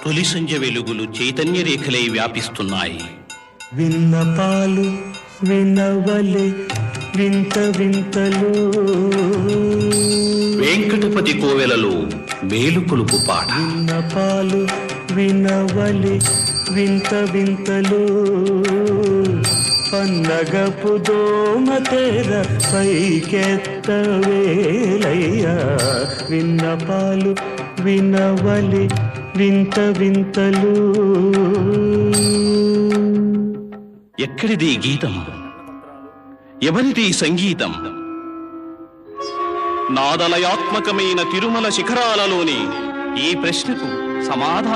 తొలి సంధ్య వెలుగులు చైతన్య రేఖలై వ్యాపిస్తున్నాయి. విన్నపాలు వినవలే వింత వింతలు, వెంకటపతి కోవెలలో మేలుకొలుపు పాట. విన్నపాలు వినవలే వింత వింతలు, పన్నగపు దోమ తెర పైకెత్త వేలయ్యా. విన్నపాలు వినవలే వింత వింతలు. ఎక్కడిది గీతం? ఎవరిది సంగీతం? నాదలయాత్మకమైన తిరుమల శిఖరాలలోని ఈ ప్రశ్నకు సమాధానం